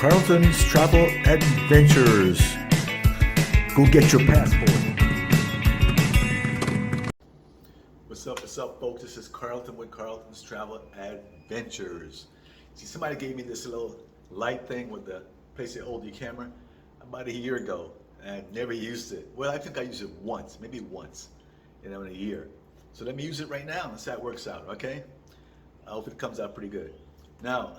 Carlton's Travel Adventures. Go get your passport. What's up, folks? This is Carlton with Carlton's Travel Adventures. See, somebody gave me this little light thing with the place to hold your camera about a year ago, and I never used it. Well, I think I used it once, maybe once, in a year. So let me use it right now and see how it works out, okay? I hope it comes out pretty good. Now,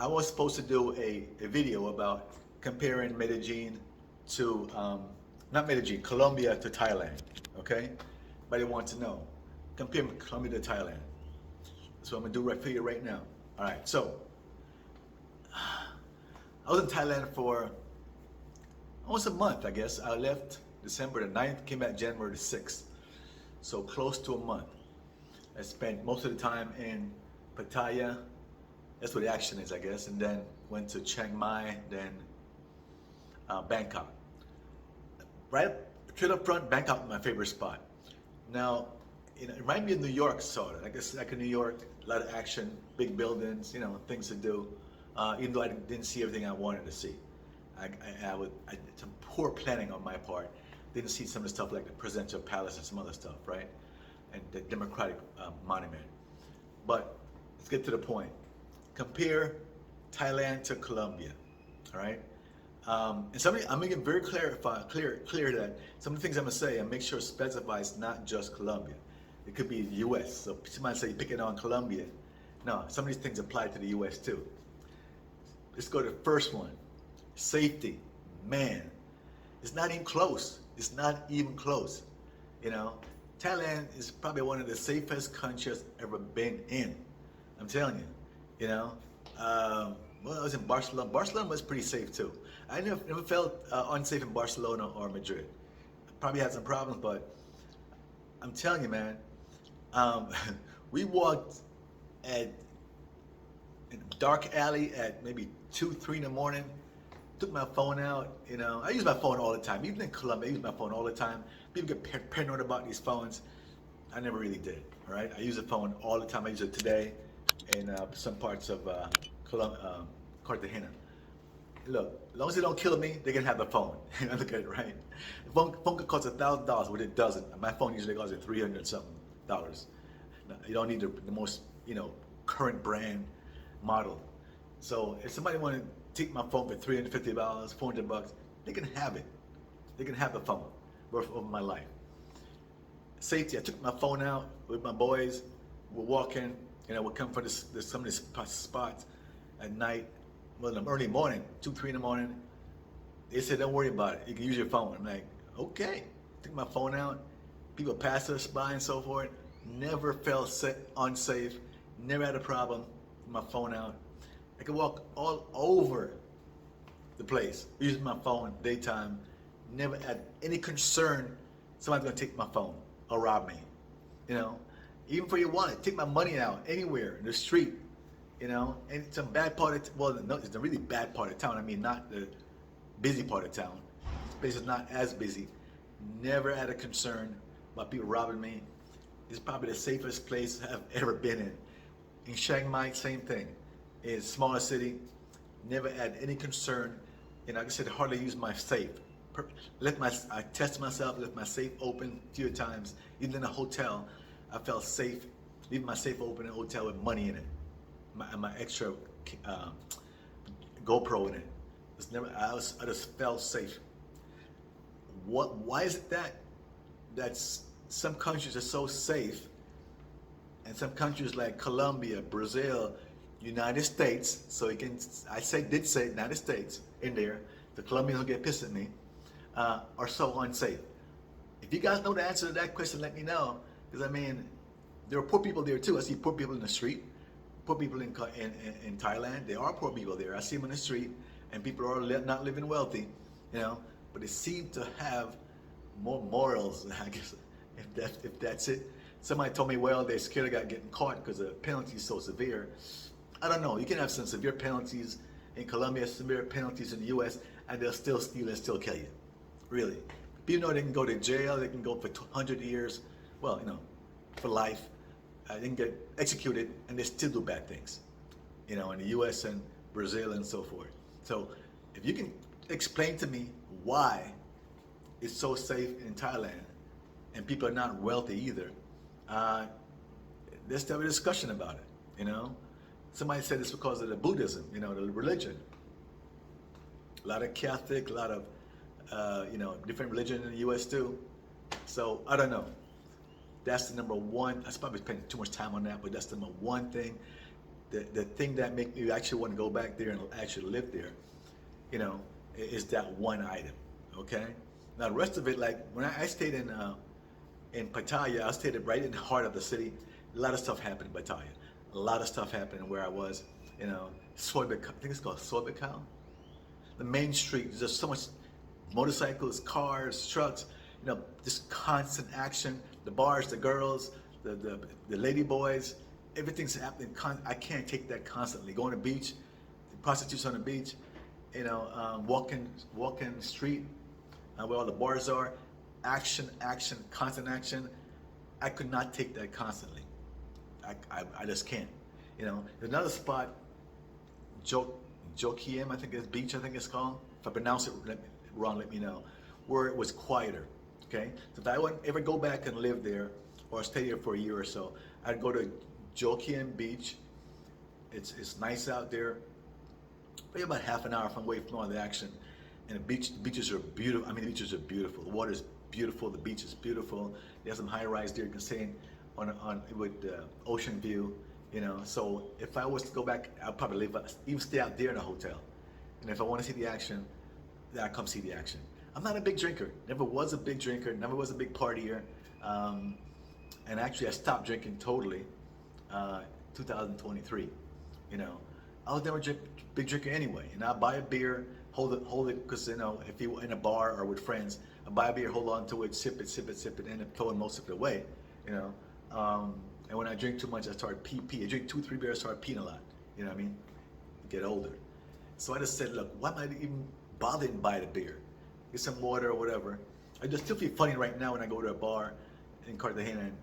I was supposed to do a video about comparing Medellin to, not Medellin, Colombia to Thailand, okay? But I want to know, compare Colombia to Thailand. So I'm gonna do right for you right now. All right, so, I was in Thailand for almost a month, I guess. I left December the 9th, came back January the 6th. So close to a month. I spent most of the time in Pattaya. That's where the action is, I guess. And then went to Chiang Mai, then Bangkok. Right up front, Bangkok was my favorite spot. Now, it reminded me of New York, sort of. I guess like in New York, a lot of action, big buildings, things to do. Even though I didn't see everything I wanted to see. Some poor planning on my part. Didn't see some of the stuff like the Presidential Palace and some other stuff, right? And the Democratic Monument. But let's get to the point. Compare Thailand to Colombia, all right? And I'm making very clear that some of the things I'm gonna say, and make sure it specifies not just Colombia. It could be the U.S. So somebody say picking on Colombia. No, some of these things apply to the U.S. too. Let's go to the first one. Safety, man, it's not even close. It's not even close. Thailand is probably one of the safest countries I've ever been in. I'm telling you, well, I was in Barcelona. Barcelona was pretty safe too. I never felt unsafe in Barcelona or Madrid. Probably had some problems, but I'm telling you, man, we walked in a dark alley at maybe 2, 3 in the morning. Took my phone out, I use my phone all the time. Even in Colombia, I use my phone all the time. People get paranoid about these phones. I never really did, all right? I use the phone all the time. I use it today in some parts of Cartagena. Look, as long as they don't kill me, they can have the phone. Look at it, right? The phone could cost $1,000, but it doesn't. My phone usually costs $300-something. Now, you don't need the most, current brand model. So if somebody wanted take my phone for $350, $400, they can have it. They can have the phone worth of my life. Safety, I took my phone out with my boys. We're walking, we'll come from some of these spots at night, well, in the early morning, 2, 3 in the morning. They said, don't worry about it. You can use your phone. I'm like, okay. Took my phone out. People pass us by and so forth. Never felt unsafe. Never had a problem with my phone out. I could walk all over the place using my phone daytime. Never had any concern somebody's gonna take my phone or rob me. Even for your wallet, take my money out anywhere in the street. And some bad part of no, it's the really bad part of town. I mean, not the busy part of town. This place is not as busy. Never had a concern about people robbing me. It's probably the safest place I've ever been in. In Chiang Mai, same thing. It's a smaller city, never had any concern. Like I said, hardly use my safe. I test myself, left my safe open a few times. Even in a hotel, I felt safe, leaving my safe open in a hotel with money in it. My extra GoPro in it. I just felt safe. Why is it that some countries are so safe and some countries like Colombia, Brazil, United States, so did say United States in there, the Colombians will get pissed at me, are so unsafe? If you guys know the answer to that question, let me know. Because there are poor people there too. I see poor people in the street, poor people in Thailand. There are poor people there. I see them in the street, and people are not living wealthy, but they seem to have more morals, I guess, if that's it. Somebody told me, well, they're scared of getting caught because the penalty is so severe. I don't know. You can have some severe penalties in Colombia, severe penalties in the U.S., and they'll still steal and still kill you. Really. People know they can go to jail, they can go for 100 years, well, for life. They can get executed, and they still do bad things. In the U.S. and Brazil, and so forth. So if you can explain to me why it's so safe in Thailand and people are not wealthy either, uh, let's have a discussion about it. You know, somebody said it's because of the Buddhism, you know, the religion. A lot of Catholic, a lot of different religion in the U.S. too. So I don't know. That's the number one. I probably spending too much time on that, but that's the number one thing. The thing that make me actually want to go back there and actually live there, you know, is that one item. Okay. Now the rest of it, like when I stayed in Pattaya, I stayed right in the heart of the city. A lot of stuff happened in Pattaya. A lot of stuff happened where I was. You know, I think it's called Sorbicao. The main street, there's just so much motorcycles, cars, trucks, you know, just constant action. The bars, the girls, the lady boys, everything's happening. I can't take that constantly. Going to the beach, prostitutes on the beach, you know, walking the street where all the bars are, action, constant action. I could not take that constantly. I just can't. You know, there's another spot, Jokiem, I think it's beach, I think it's called. If I pronounce it wrong, let me know. Where it was quieter, okay? So if I would ever go back and live there or stay there for a year or so, I'd go to Jokiem Beach. It's nice out there. Maybe about half an hour from away from all the action. And the beaches are beautiful. I mean, the beaches are beautiful. The water's beautiful. The beach is beautiful. There's some high rise there. You can stay on with ocean view. You know, so if I was to go back, I'd probably even stay out there in a hotel. And if I want to see the action, then I come see the action. I'm not a big drinker. Never was a big drinker. Never was a big partier. And actually, I stopped drinking totally 2023. You know, I was never a big drinker anyway. And I buy a beer, hold it, because you know, if you were in a bar or with friends, I buy a beer, hold on to it, sip it, end up throwing most of it away. You know. And when I drink too much, I start pee. I drink 2-3 beers, I start peeing a lot. You know what I mean? Get older. So I just said, look, why am I even bothering to buy the beer? Get some water or whatever. I just still feel funny right now when I go to a bar in Cartagena and,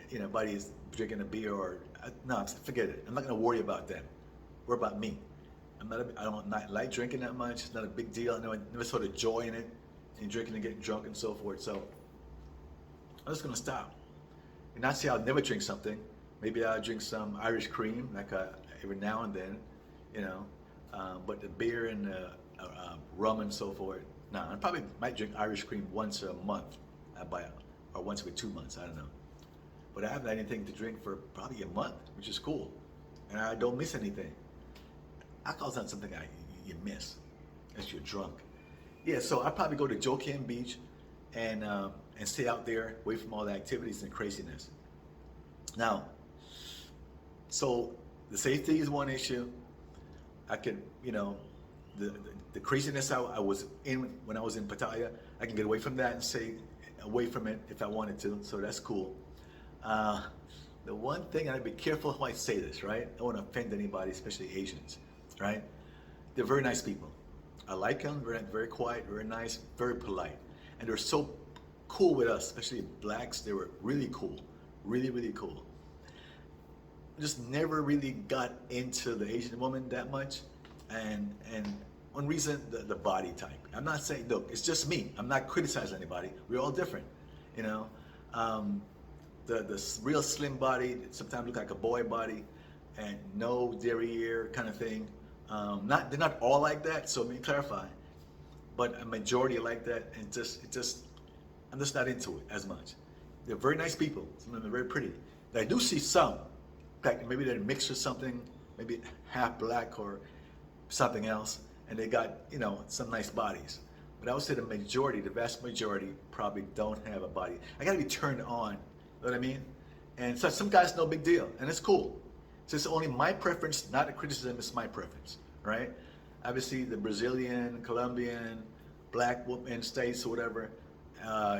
you know, buddy's drinking a beer or, no, forget it. I'm not gonna worry about them. Worry about me. I don't like drinking that much. It's not a big deal. I never saw the joy in it, in drinking and getting drunk and so forth. So I'm just gonna stop. And not say I'll never drink something. Maybe I'll drink some Irish cream, like every now and then, you know. But the beer and rum and so forth, no. I probably might drink Irish cream once a month, or once every 2 months. I don't know. But I haven't had anything to drink for probably a month, which is cool, and I don't miss anything. Alcohol's not something you miss, unless you're drunk. Yeah, so I probably go to Jokiem Beach and stay out there, away from all the activities and craziness. Now, so the safety is one issue. I could, you know, the craziness I was in when I was in Pattaya, I can get away from that and stay away from it if I wanted to, so that's cool. The one thing, I'd be careful how I say this, right? I don't want to offend anybody, especially Asians, right? They're very nice people. I like them, very quiet, very nice, very polite. And they're so cool with us, especially blacks. They were really cool, really cool. Just never really got into the Asian woman that much, and one reason, the body type. I'm not saying, look, it's just me. I'm not criticizing anybody. We're all different, you know. The real slim body sometimes look like a boy body, and no derriere kind of thing. They're not all like that. So let me clarify, but a majority like that, and I'm just not into it as much. They're very nice people. Some of them are very pretty. I do see some, like maybe they're mixed with something, maybe half black or something else, and they got, you know, some nice bodies. But I would say the vast majority probably don't have a body. I gotta be turned on, you know what I mean? And so some guys, no big deal, and it's cool. So it's only my preference, not a criticism, it's my preference, right? Obviously the Brazilian, Colombian, black women, states or whatever,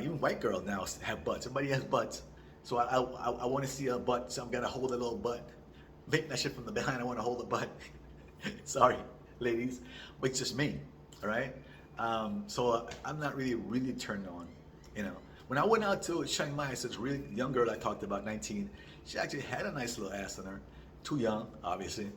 even white girls now have butts. Everybody has butts. So I want to see a butt, so I'm gonna hold a little butt. Make that shit from the behind, I want to hold a butt. Sorry, ladies, but it's just me, all right? So I'm not really turned on, you know. When I went out to Chiang Mai, this really young girl I talked about, 19, she actually had a nice little ass on her. Too young, obviously.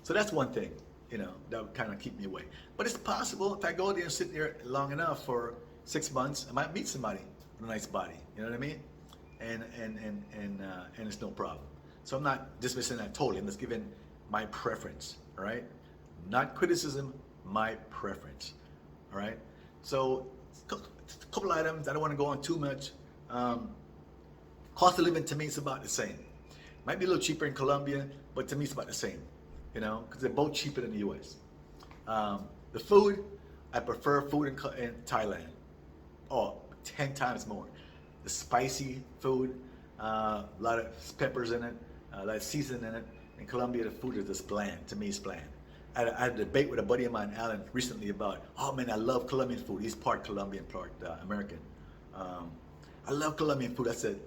So that's one thing, that would kind of keep me away. But it's possible if I go there and sit there long enough for 6 months, I might meet somebody with a nice body. You know what I mean? And it's no problem. So I'm not dismissing that totally. I'm just giving my preference. All right, not criticism, my preference. All right. So a couple items. I don't want to go on too much. Cost of living to me is about the same. Might be a little cheaper in Colombia, but to me it's about the same. Because they're both cheaper than the U.S. The food, I prefer food in Thailand. Oh, 10 times more. The spicy food, a lot of peppers in it, a lot of seasoning in it. In Colombia, the food is just bland. To me, it's bland. I had a debate with a buddy of mine, Alan, recently about, oh man, I love Colombian food. He's part Colombian, part American. I love Colombian food. I said,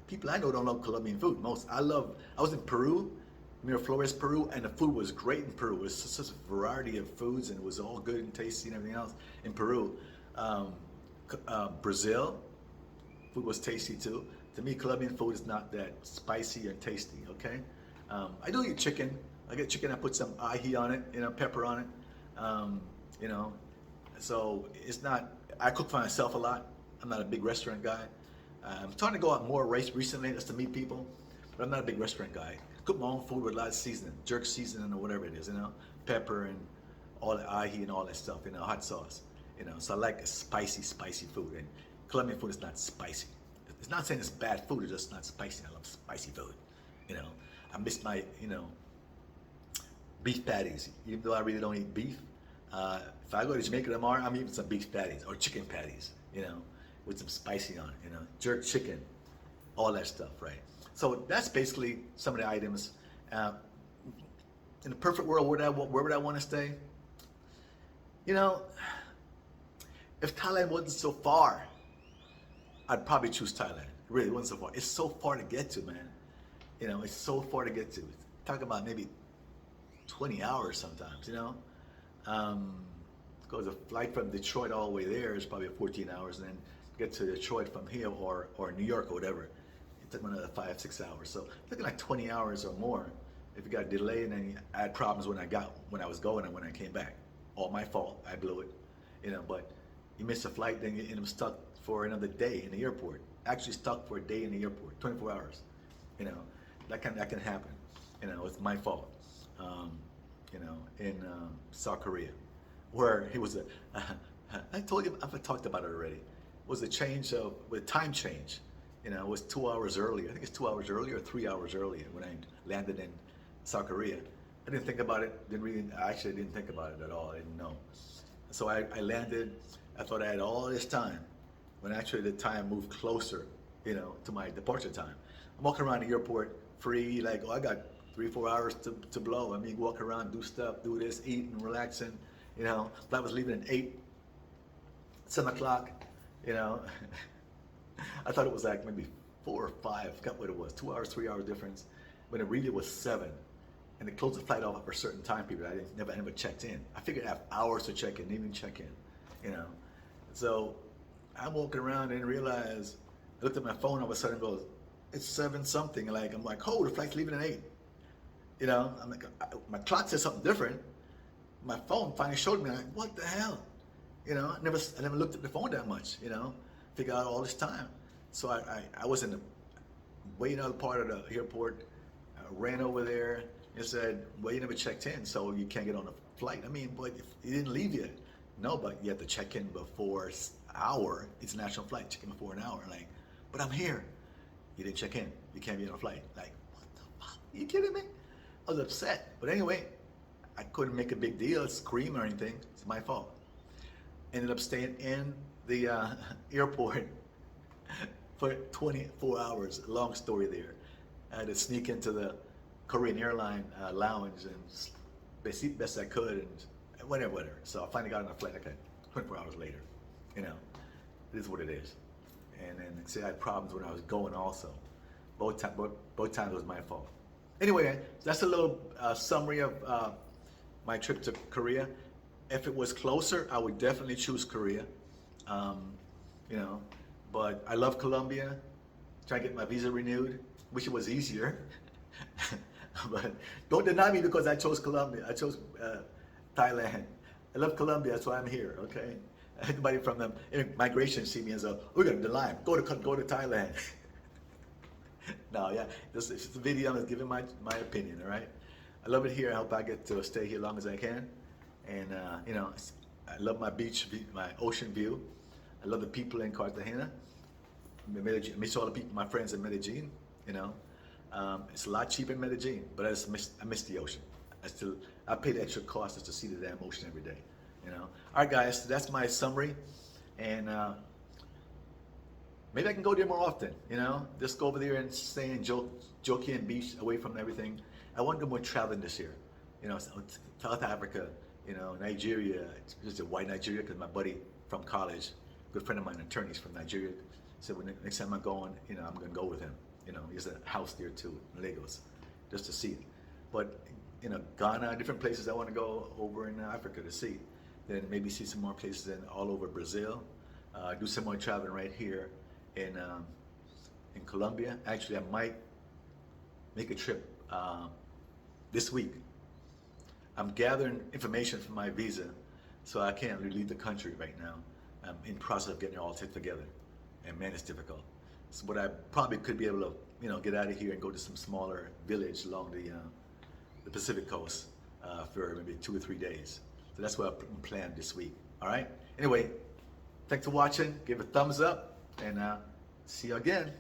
people I know don't love Colombian food. I was in Peru, Miraflores, Peru, and the food was great in Peru. It was such a variety of foods, and it was all good and tasty and everything else in Peru. Brazil, food was tasty too. To me, Colombian food is not that spicy or tasty, okay? I do eat chicken. I get chicken, I put some ají on it, pepper on it. So it's not, I cook for myself a lot. I'm not a big restaurant guy. I'm trying to go out more recently just to meet people, but I'm not a big restaurant guy. Cook my own food with a lot of seasoning, jerk seasoning or whatever it is, pepper and all the ají and all that stuff, hot sauce, So I like spicy food, and Colombian food is not spicy. It's not saying it's bad food, it's just not spicy. I love spicy food, I miss my, beef patties. Even though I really don't eat beef, if I go to Jamaica tomorrow, I'm eating some beef patties or chicken patties, with some spicy on it, jerk chicken, all that stuff, right? So that's basically some of the items. In the perfect world, where would I want to stay? If Thailand wasn't so far, I'd probably choose Thailand. It really wasn't so far. It's so far to get to, man. It's so far to get to. Talk about maybe 20 hours sometimes, Because a flight from Detroit all the way there is probably 14 hours, and then get to Detroit from here or New York or whatever, it took me another 5-6 hours. So looking like 20 hours or more. If you got delayed, and then I had problems when I was going and when I came back. All my fault. I blew it, But you miss a flight, then you end up stuck for another day in the airport. Actually stuck for a day in the airport, 24 hours. That can happen. It's my fault. In South Korea, where it was I told you, I've talked about it already. It was a time change. It was 2 hours earlier. I think it's 2 hours earlier or 3 hours earlier when I landed in South Korea. I didn't think about it. I actually didn't think about it at all. I didn't know. So I landed. I thought I had all this time, when actually the time moved closer, to my departure time. I'm walking around the airport free, like, I got 3-4 hours to blow. I mean, walk around, do stuff, do this, eat and relaxing. Flight was leaving at 7 o'clock. I thought it was like maybe 4 or 5. I forgot what it was. 2 hours, 3 hour difference. But it really was 7. And they closed the flight off for a certain time period. I never checked in. I figured I have hours to check in, even check in. So I'm walking around and realized, I looked at my phone, all of a sudden goes, it's 7 something. I'm like, oh, the flight's leaving at 8. I'm like, my clock says something different. My phone finally showed me, like, what the hell? I never looked at the phone that much, figure out all this time. So I was in the way another part of the airport, ran over there and said, well, you never checked in, so you can't get on the flight. I mean, but if you didn't leave yet. No, but you have to check in before hour. It's a national flight, check in before an hour. Like, but I'm here. You didn't check in. You can't be on a flight. Like, what the fuck? Are you kidding me? I was upset. But anyway, I couldn't make a big deal, scream or anything. It's my fault. Ended up staying in the airport for 24 hours. Long story there. I had to sneak into the Korean airline lounge and best I could, and whatever. So I finally got on a flight like 24 hours later. It is what it is. And then see, I had problems when I was going also. Both times was my fault. Anyway, that's a little summary of my trip to Korea. If it was closer, I would definitely choose Korea. But I love Colombia. Trying to get my visa renewed. Wish it was easier. But don't deny me because I chose Colombia. I chose Thailand. I love Colombia. That's why I'm here. Okay. Everybody from the migration see me as a, we're gonna deny. Go to Thailand. No, yeah. This is the video. I'm just giving my opinion. All right. I love it here. I hope I get to stay here as long as I can. And I love my beach, my ocean view. I love the people in Cartagena. Medellin, miss all the people, my friends in Medellin. It's a lot cheaper in Medellin, but I miss the ocean. I pay the extra cost just to see the damn ocean every day. All right, guys, that's my summary, and maybe I can go there more often. Just go over there and stay in Jokian Beach, away from everything. I want to do more traveling this year. South Africa, Nigeria, just a white Nigeria, because my buddy from college, good friend of mine, attorney's from Nigeria, said when next time I'm going, I'm going to go with him. He has a house there too, in Lagos, just to see it. But Ghana, different places I want to go over in Africa to see. Then maybe see some more places all over Brazil. Do some more traveling right here in Colombia. Actually, I might make a trip this week. I'm gathering information for my visa, so I can't really leave the country right now. I'm in process of getting it all together, and man, it's difficult. So, but I probably could be able to, get out of here and go to some smaller village along the Pacific coast for maybe 2 or 3 days. So that's what I'm planning this week. All right. Anyway, thanks for watching. Give a thumbs up, and see you again.